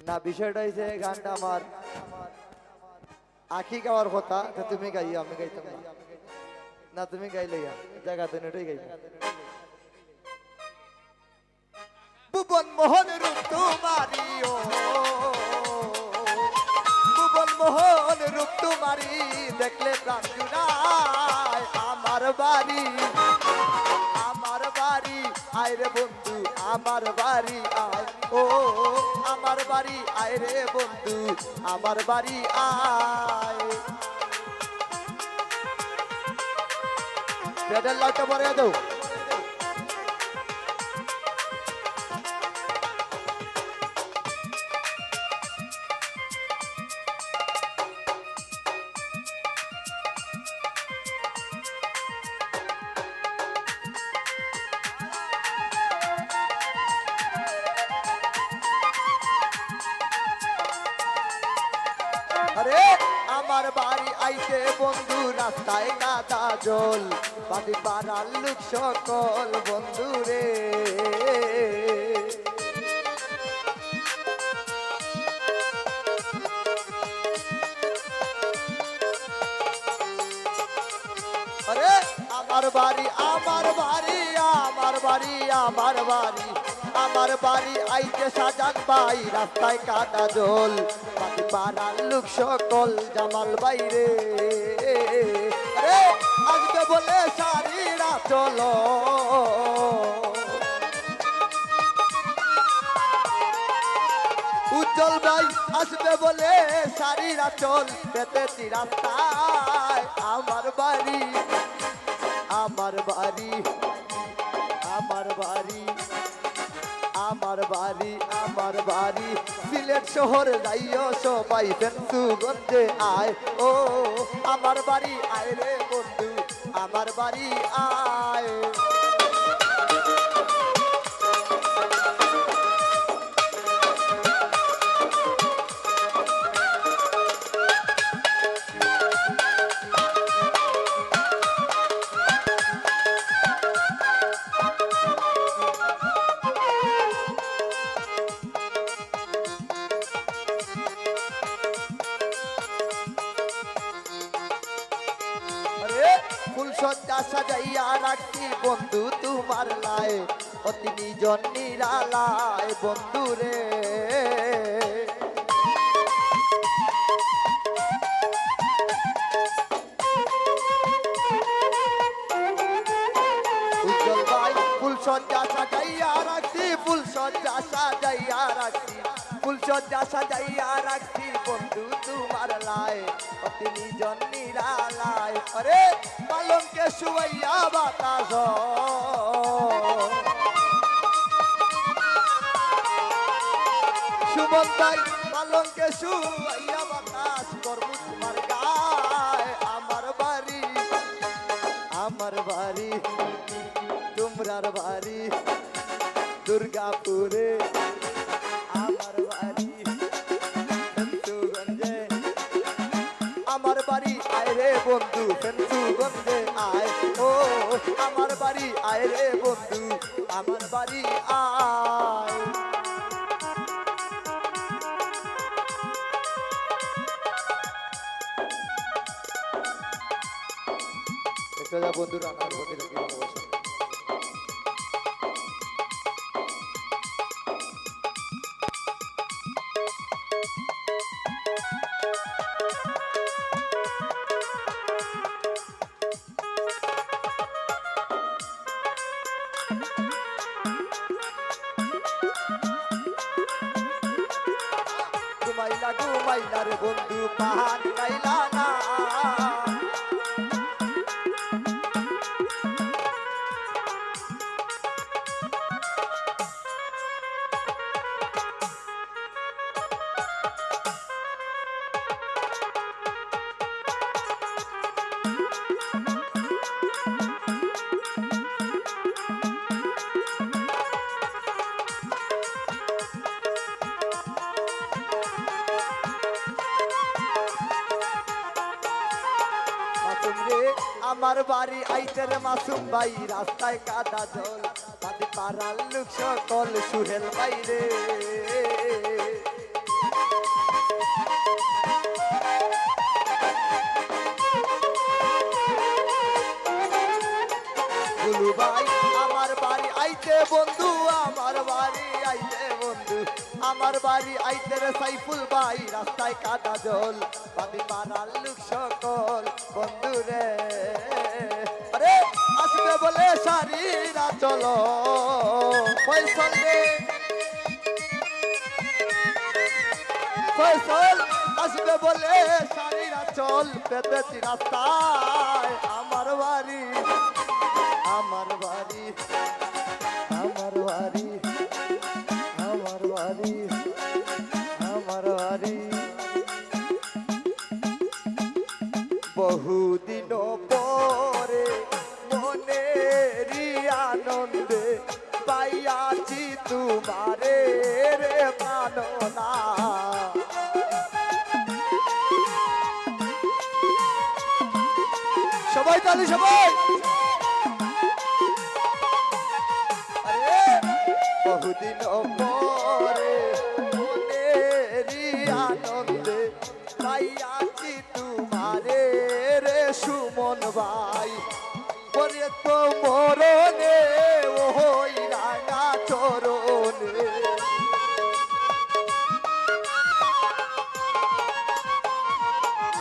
না বিষয়টা হইছে গানটা আমার আখি গাওয়ার কথা, তো তুমি গাইও, আমি গাইতাম না। না তুমি গাইলে জায়গাতে নেটাই গাইবে। ভুবন মোহন রূপ তোমারি, ও ভুবন মোহন রূপ তোমারি, দেখলে প্রাণ জুড়ায়। আমার বাড়ি, আমার বাড়ি আয় রে বন্ধু, আমার বাড়ি আয়। ও আমার বাড়ি আয় রে বন্ধু, আমার বাড়ি আয়। পেডেল লাইটটা পরে দাও। আরে আমার বাড়ি আইতে বন্ধু, রাস্তায় কাদা জল, বাড়ি পাড়ার লোক সকল বন্ধু রে। আরে আমার বাড়ি, আমার বাড়ি, আমার বাড়ি, আমার বাড়ি, আমার বাড়ি আইতে সাজান ভাই, রাস্তায় কাদা জল, বাড়ি পাড়ার লোক সকল জামাল বাইরে। আরে আজকে বলে শাড়িরা চলো, উজ্জ্বল ভাই আসবে বলে শাড়িরা চল, পেতেছি রাস্তায়। আমার বাড়ি, আমার বাড়ি, আমার বাড়ি, আমার বাড়ি, আমার বাড়ি, সিলেট শহর যাইও সবাই, ফেন্সুগঞ্জে আয়। ও আমার বাড়ি আয় রে বন্ধু, আমার বাড়ি আয়। ফুলসজ্জা সাজাইয়া রাখি বন্ধু তোমার লাই, অতি নিজন নিরালায় বন্ধু রে। উজ্জ্বল ভাই ফুলসজ্জা সাজাইয়া রাখছি, ফুলসজ্জা সাজাইয়া রাখছি, ফুলসজ্জা সাজাইয়া রাখছি বন্ধু তোমার লাই, অতি নিজন নিরালায়। আরে পালঙ্কে শুয়াইয়া বাতাস, সুমন ভাই পালঙ্কে শুয়াইয়া বাতাস করবো তোমার গায়। আমার বাড়ি, আমার বাড়ি, তোমরার বাড়ি দুর্গাপুরে, আমার বাড়ি ফেন্সুগঞ্জে, আমার বাড়ি আয় রে বন্ধু, ফেন্সুগঞ্জে আয়। ও আমার বাড়ি আয় রে বন্ধু, আমার বাড়ি আয়। একটা বন্ধুরা আমার প্রতি রাখি ভালোবাসা। ঘুমাইলা ঘুমাইলা রে বন্ধু, পাহাড় গাইলা না। আমার বাড়ি আইতে রে মাসুম ভাই, রাস্তায় কাদা জল, বাড়ি পাড়ার লোক সকল সুহেল বাইরে। বন্ধু আমার বাড়ি আইতে বন্ধু আমার বাড়ি আইতে রে সাইফুল ভাই রাস্তায় কাদা জল বাদি পাড়ার লোক সকল বন্ধু রে আরে আসবে বলে সারিরা চলো ফয়সল রে ফয়সল আসবে বলে সারিরা চল পেতেছি রাস্তায় আমার বাড়ি আমার বাড়ি আমার বাড়ি আমার বাড়ি আমার বাড়ি বহুদিন পরে মনেরই আনন্দে পাইয়াছি তোমারে রে মাননা সবাই তালি সবাই বহুদিন পরে মনেরই আনন্দে পাইয়াছি তোমারে রে সুমন ভাই পরে তো মরণে ওই রাঙা চরণে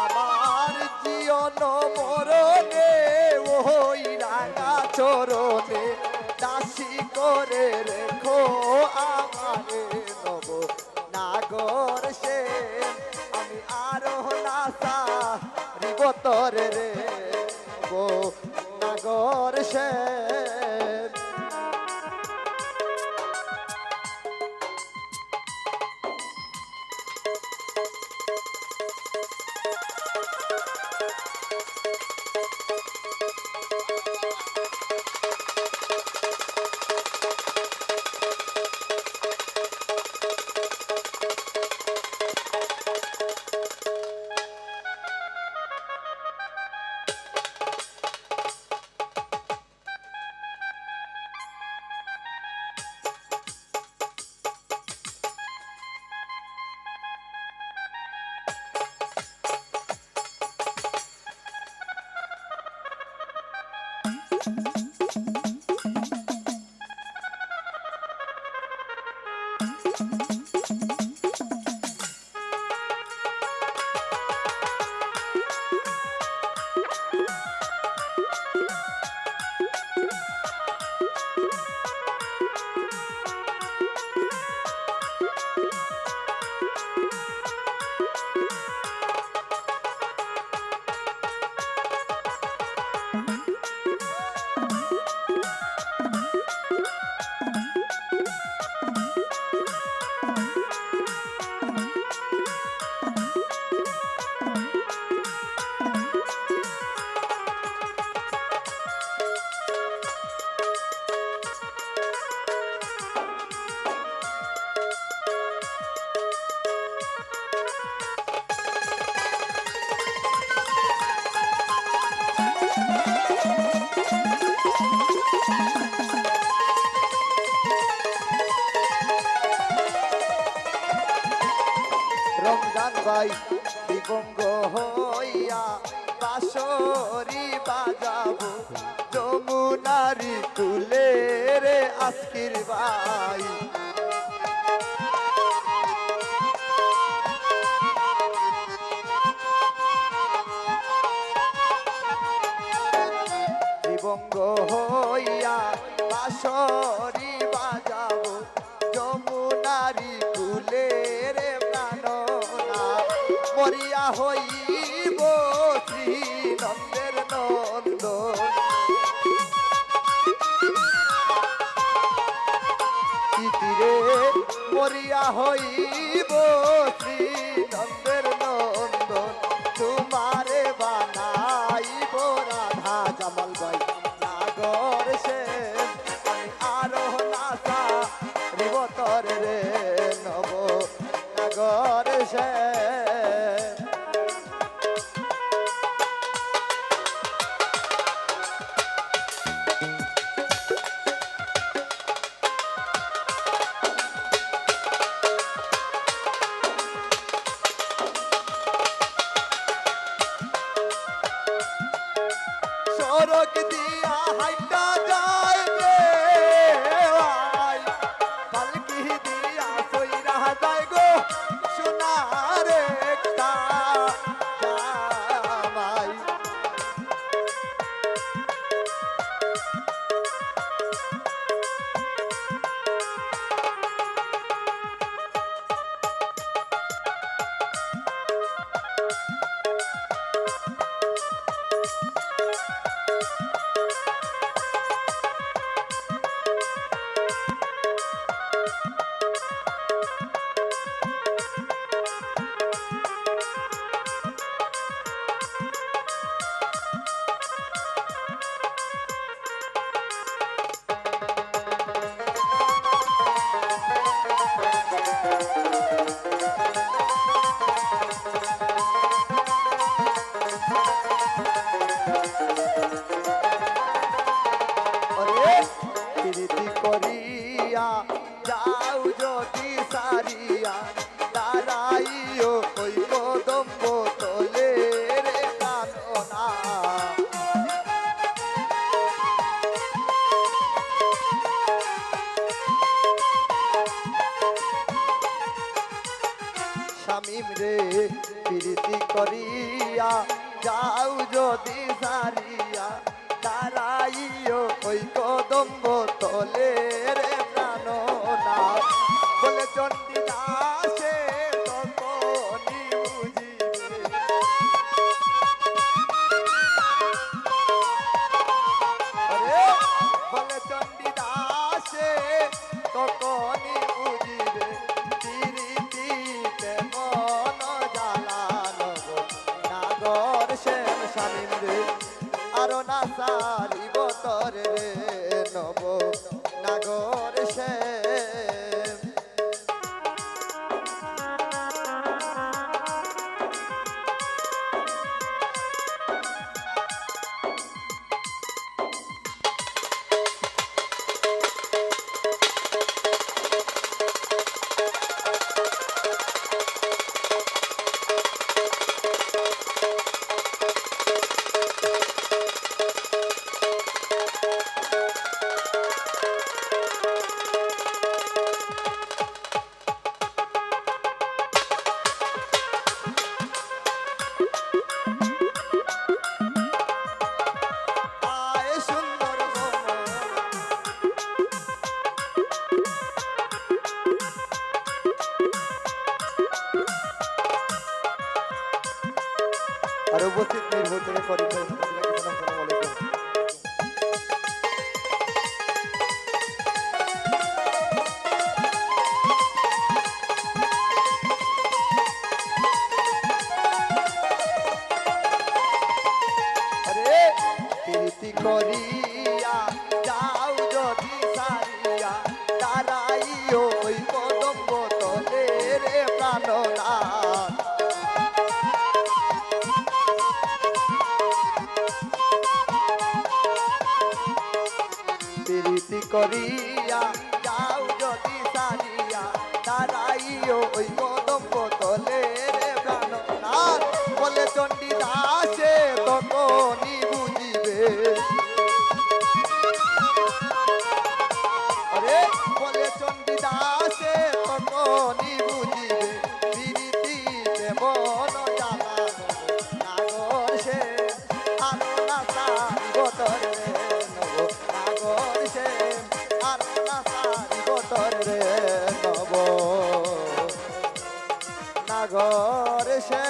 আমার জীবন মরণে ওই রাঙা চরণে দাসী করে রেখো আমারে নব নাগর সে আমি আরো নাসা রিবতরে রে গো নাগর সে রমজান ভাই দিবঙ্গ হইয়া বাঁশরি বাজাবো যমুনারি তুলে রে আজকির ভাই দিবঙ্গ হইয়া বাঁশরি বাজাবো যমুনারি তুলে রে মরিয়া হইব শ্রী নন্দের নন্দন তীরে মরিয়া হইব শ্রী নন্দের নন্দন তোমারে বানাইব রাধা জামাল ভাই নাগর সে আমি আরো নাসা রিবতর রে নব নাগর সে সড়ক দিয়া হাইটা যায় রে দিয়া সইরা যায় গো সোনার একটা জামাই। প্রীতি করিয়া যাও যদি সারিয়া দাঁড়াইও ওই কদম্ব তলে রে কাননা। শামীম রে প্রীতি করিয়া যাও যদি সারিয়া দাঁড়াইও ওই কদম্ব তলে রে প্রাণনা। বলে চণ্ডী দাসে তখনই বুঝিবে, আরে বলে চণ্ডী দাসে তখনই বুঝিবে প্রীতিতে মন জ্বালানো নাগর সেন। শামীম রে আরো না সারিব তরে রে নব নাগর সে। আর উপস্থিত নির্বাচনে পরিচয় আসসালামু আলাইকুম। আরে প্রীতি করিয়া যাও যদি সারিয়া দাঁড়াইও ওই কদম্ব তলে রে প্রাণনাথ। প্রীতি করিয়া যাও যদি সারিয়া দাঁড়াইও ওই কদম্ব তলে রে প্রাণনাথ। বলে চণ্ডী দাসে তখনই বুঝিবে, আরে বলে চণ্ডী দাসে তখনই বুঝিবে প্রীতিতে মন জ্বালানো নাগর সে। আরো না সারিব তরে নব নাগর সে, আরো না সারিব তরে নব নাগর সে।